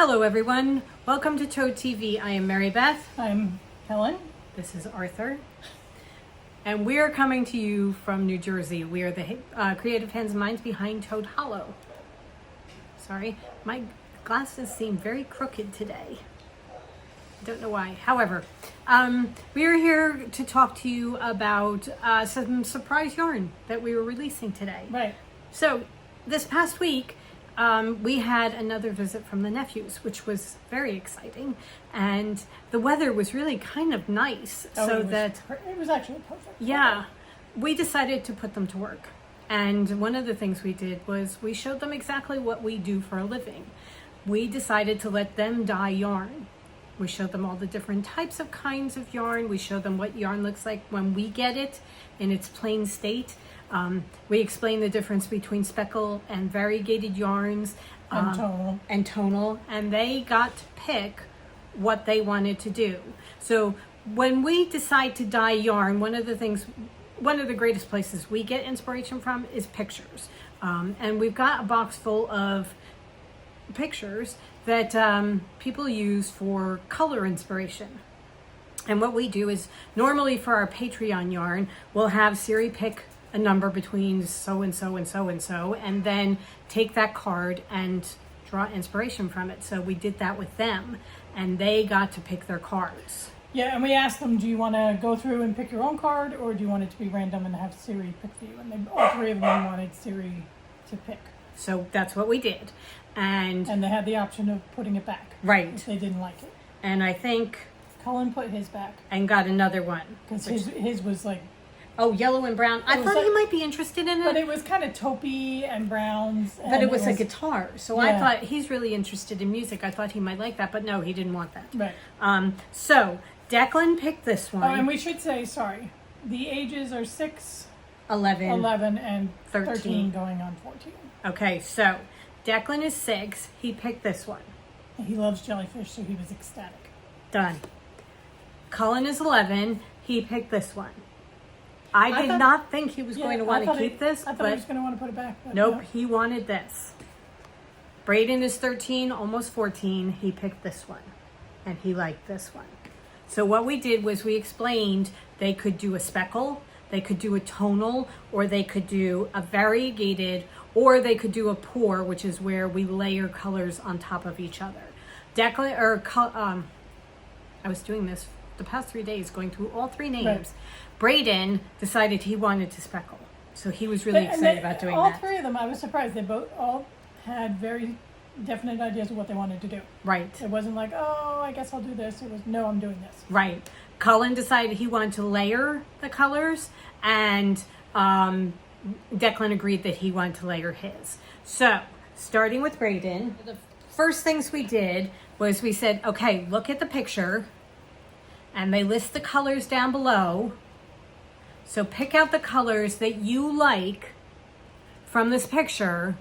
Hello everyone, welcome to Toad TV. I am Mary Beth. I'm Helen. This is Arthur. And we are coming to you from New Jersey. We are the creative hands and minds behind Toad Hollow. Sorry, my glasses seem very crooked today. I don't know why. However, we are here to talk to you about some surprise yarn that we were releasing today. Right. So this past week, we had another visit from the Nephews, which was very exciting, and the weather was really kind of nice. It was actually perfect. Yeah, we decided to put them to work. And one of the things we did was we showed them exactly what we do for a living. We decided to let them dye yarn. We showed them all the different types of kinds of yarn. We showed them what yarn looks like when we get it in its plain state. We explained the difference between speckle and variegated yarns and tonal, and they got to pick what they wanted to do. So when we decide to dye yarn, one of the greatest places we get inspiration from is pictures. And we've got a box full of pictures that people use for color inspiration. And what we do is normally for our Patreon yarn, we'll have Siri pick a number between so and so and so and so, and then take that card and draw inspiration from it. So we did that with them, and they got to pick their cards. Yeah, and we asked them, do you want to go through and pick your own card, or do you want it to be random and have Siri pick for you? And all three of them wanted Siri to pick. So that's what we did. And they had the option of putting it back. Right. If they didn't like it. And I think Cullen put his back. And got another one. Because his was like... Oh, yellow and brown. I thought he might be interested in it. But it was kind of taupey and browns. But it was a guitar. So yeah. I thought he's really interested in music. I thought he might like that. But no, he didn't want that. Right. So Declan picked this one. Oh, and we should say, sorry, the ages are 6, 11, and 13 going on 14. Okay, so Declan is 6. He picked this one. He loves jellyfish, so he was ecstatic. Done. Cullen is 11. He picked this one. I did not think he was going to want to keep this. I thought he was going to want to put it back. Nope, he wanted this. Braden is 13, almost 14. He picked this one, and he liked this one. So what we did was we explained they could do a speckle, they could do a tonal, or they could do a variegated, or they could do a pour, which is where we layer colors on top of each other. I was doing this the past 3 days, going through all three names. Right. Braden decided he wanted to speckle, so he was really excited about doing all that. All three of them, I was surprised. They all had very definite ideas of what they wanted to do. Right. It wasn't like, oh, I guess I'll do this. It was, no, I'm doing this. Right. Cullen decided he wanted to layer the colors, and Declan agreed that he wanted to layer his. So, starting with Braden, the first things we did was we said, okay, look at the picture, and they list the colors down below. So pick out the colors that you like from this picture,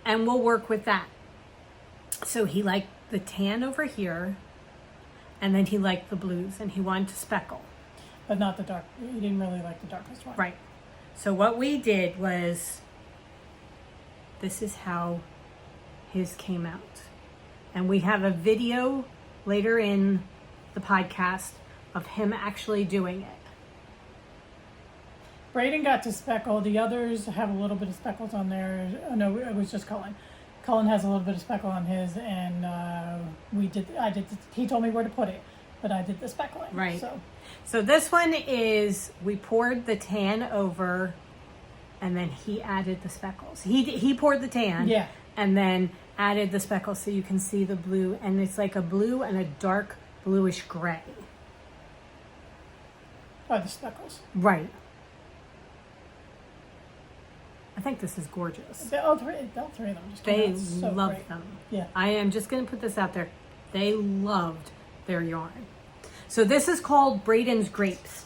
and we'll work with that. So he liked the tan over here, and then he liked the blues, and he wanted to speckle. But not the dark. He didn't really like the darkest one. Right. So what we did was, this is how his came out. And we have a video later in the podcast of him actually doing it. Braden got to speckle. The others have a little bit of speckles on there. Oh, no, it was just Cullen. Cullen has a little bit of speckle on his, and he told me where to put it, but I did the speckling. Right. So this one is, we poured the tan over, and then he added the speckles. He poured the tan. Yeah. And then added the speckles so you can see the blue, and it's like a blue and a dark bluish gray. Oh, the speckles. Right. I think this is gorgeous. All three of them. They so love great. them. Yeah. I am just going to put this out there. They loved their yarn. So this is called Braden's Grapes.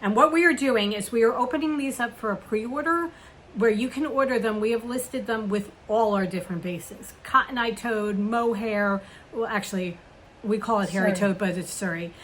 And what we are doing is we are opening these up for a pre-order where you can order them. We have listed them with all our different bases. Cotton Eye Toad, Mohair. Well, actually, we call it Hairy Toad, but it's Surrey.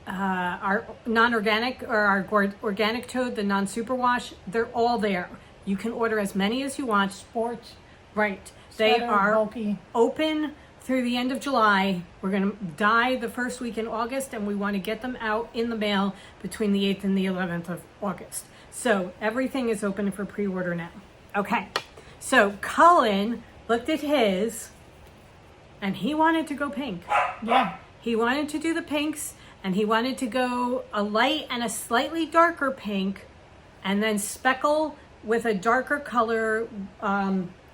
Our non-organic or our organic toad, the non-superwash, they're all there. You can order as many as you want. Sport. Right. They Sweater, are bulky. open through the end of July. We're going to dye the first week in August, and we want to get them out in the mail between the 8th and the 11th of August. So everything is open for pre-order now. Okay, so Cullen looked at his, and he wanted to go pink. Yeah. He wanted to do the pinks, and he wanted to go a light and a slightly darker pink, and then speckle with a darker color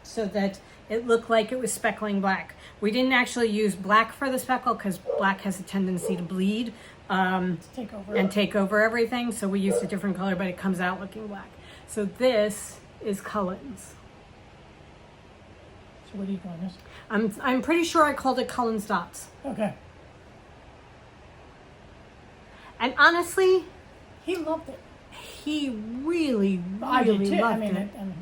so that it looked like it was speckling black. We didn't actually use black for the speckle because black has a tendency to bleed and take over everything. So we used a different color, but it comes out looking black. So this is Cullen's. So what are you calling this? I'm pretty sure I called it Cullen's Dots. Okay. And honestly, He loved it. he really, I did really too. loved I mean, it. and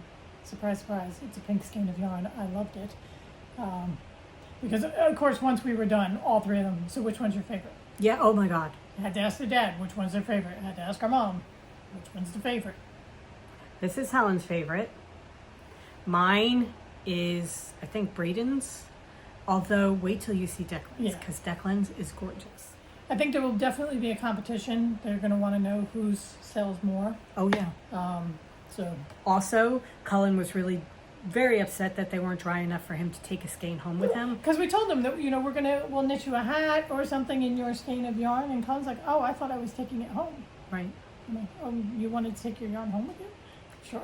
surprise, surprise, it's a pink skein of yarn. I loved it. Because, of course, once we were done, all three of them, so which one's your favorite? Yeah, oh my God. I had to ask their dad which one's their favorite. I had to ask our mom which one's the favorite. This is Helen's favorite. Mine is, I think, Braden's. Although, wait till you see Declan's, because Declan's is gorgeous. I think there will definitely be a competition. They're going to want to know whose sells more. Oh, yeah. So Also, Cullen was really very upset that they weren't dry enough for him to take a skein home with him. because we told them that we'll knit you a hat or something in your skein of yarn, and Colin's like, oh, I thought I was taking it home. Right. I'm like, oh, you wanted to take your yarn home with you? Sure.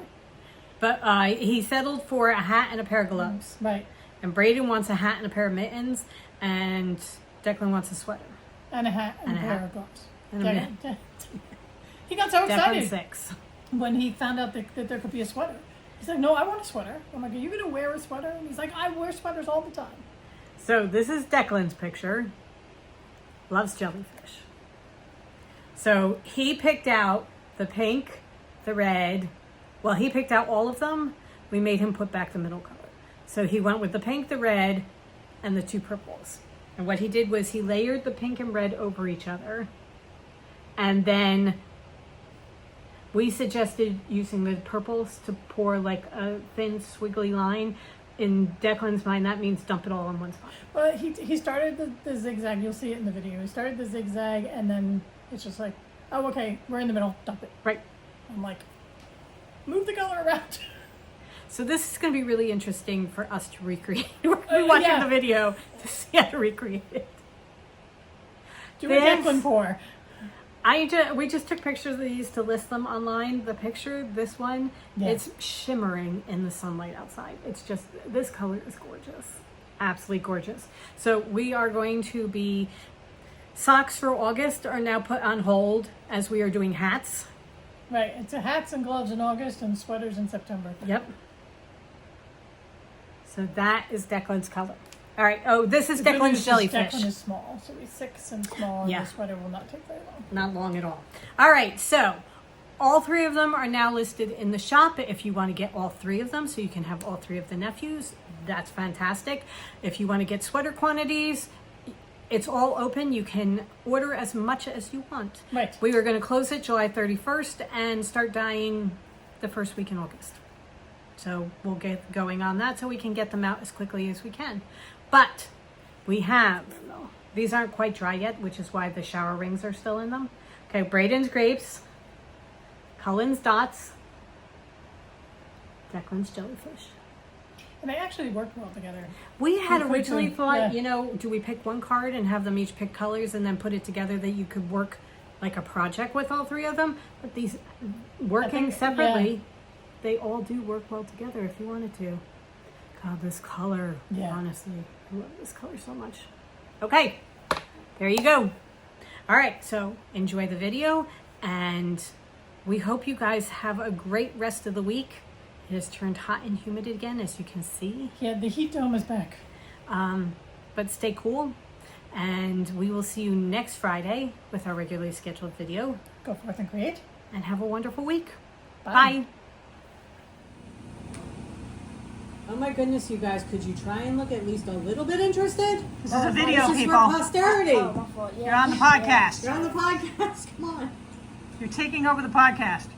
But he settled for a hat and a pair of gloves. Right. And Braden wants a hat and a pair of mittens, and Declan wants a sweater. And a hat and a pair hat. of gloves. And a mitt. He got so Declan excited 6. when he found out that there could be a sweater. He's like, no, I want a sweater. I'm like, are you going to wear a sweater? And he's like, I wear sweaters all the time. So this is Declan's picture. Loves jellyfish. So he picked out the pink, the red. Well, he picked out all of them. We made him put back the middle color. So he went with the pink, the red, and the 2 purples. And what he did was he layered the pink and red over each other. And then we suggested using the purples to pour like a thin squiggly line. In Declan's mind, that means dump it all on one spot. Well, he started the zigzag. You'll see it in the video. He started the zigzag, and then it's just like, oh, okay, we're in the middle. Dump it. Right. I'm like, move the color around. So this is going to be really interesting for us to recreate. We're going to be watching the video to see how to recreate it. Do a Declan pour. We just took pictures of these to list them online. The picture, this one, it's shimmering in the sunlight outside. It's just, this color is gorgeous. Absolutely gorgeous. So we are going to be, socks for August are now put on hold as we are doing hats. Right, it's hats and gloves in August and sweaters in September. Yep. So that is Declan's color. All right. Oh, this is Declan's jellyfish. Declan is small, so he's 6 and small, and the sweater will not take very long. Not long at all. All right. So all 3 of them are now listed in the shop. If you want to get all 3 of them, so you can have all 3 of the nephews, that's fantastic. If you want to get sweater quantities, it's all open. You can order as much as you want. Right. We are going to close it July 31st and start dyeing the first week in August. So we'll get going on that so we can get them out as quickly as we can. But we have, these aren't quite dry yet, which is why the shower rings are still in them. Okay, Braden's grapes, Cullen's dots, Declan's jellyfish. And they actually worked well together. We had originally thought, yeah. Do we pick one card and have them each pick colors and then put it together that you could work like a project with all 3 of them? But these working separately, they all do work well together if you wanted to. God, this color, honestly, I love this color so much. Okay, there you go. All right, so enjoy the video, and we hope you guys have a great rest of the week. It has turned hot and humid again, as you can see. Yeah, the heat dome is back. But stay cool, and we will see you next Friday with our regularly scheduled video. Go forth and create. And have a wonderful week. Bye. Bye. Oh my goodness, you guys, could you try and look at least a little bit interested? This is a video, this is people. for posterity. You're on the podcast. You're on the podcast, come on. You're taking over the podcast.